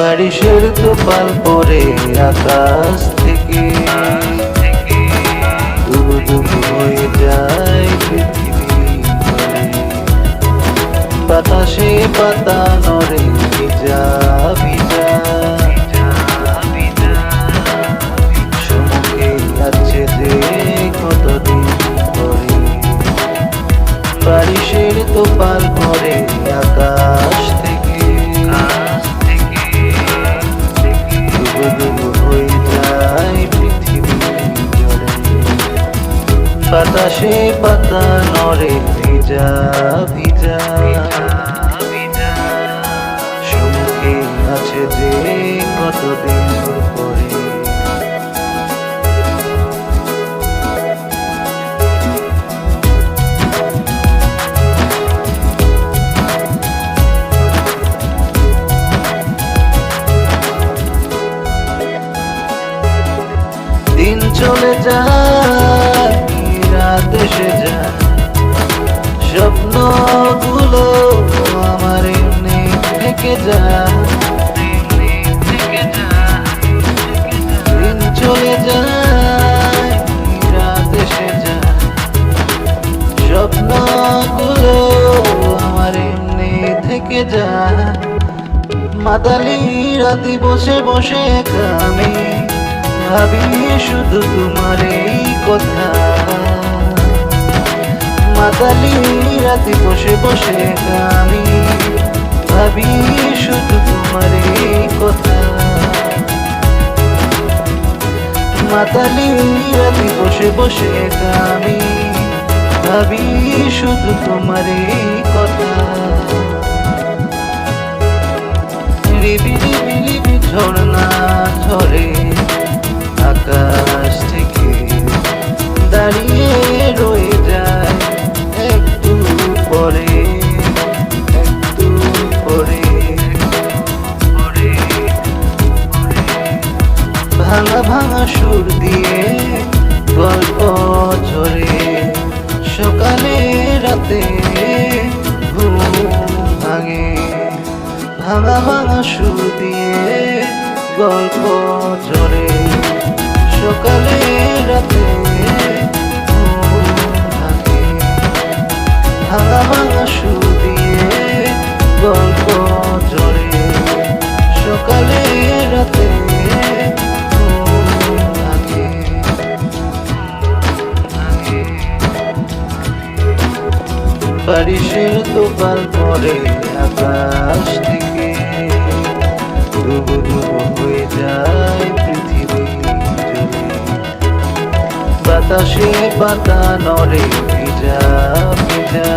বারিশের তোপাল পরে আকাশ থেকে ডুবু ডুবু হয়ে যায় পৃথিবী ভরে। বাতাসে পাতা নড়ে ভিজা ভিজা, সমুখে যাচ্ছে যে কতদিন পরে। বারিশের তোপাল পরে আকাশ থেকে ডুবু ডুবু হয়ে যায় পৃথিবী জলে। বাতাসে পাতা নড়ে ভিজা ভিজা, সমুখে আছে যে কতদিন পরে। দিন চলে যায়, রাত এসে যায়, স্বপ্নগুলো আমার এমনি থেকে যায়। দিন চলে যায়, রাত এসে যায়, স্বপ্নগুলো আমার এমনি থেকে যায়। মাতালি রাতি বসে বসে আমি ভাবি শুধু তোমার এই কথা। মাতালি রাতি বসে বসে আমি ভাবি শুধু তোমার এই কথা। মাতালি রাতি বসে বসে আমি ভাবি শুধু তোমার এই কথা। রিবি রিবি রিবি ঝর্ণা ঝরে আকাশ থেকে, দাঁড়িয়ে রয়ে যায় একটু পরে একটু পরে। ভাঙা ভাঙা সুর দিয়ে গল্প ঝরে, সকালে রাতে ঘুম ভাঙে। ভাঙা ভাঙা সুর দিয়ে গল্প ঝরে, সকালে রাতে ঘুম ভাঙে। ভাঙা ভাঙা সুর দিয়ে গল্প ঝরে, সকালে রাতে ঘুম ভাঙে। বারিশের তোপাল পরে আকাশ থেকে ডুবু ডুবু হয়ে যায় পৃথিবী জলে। বাতাসে পাতা নড়ে ভিজা ভিজা,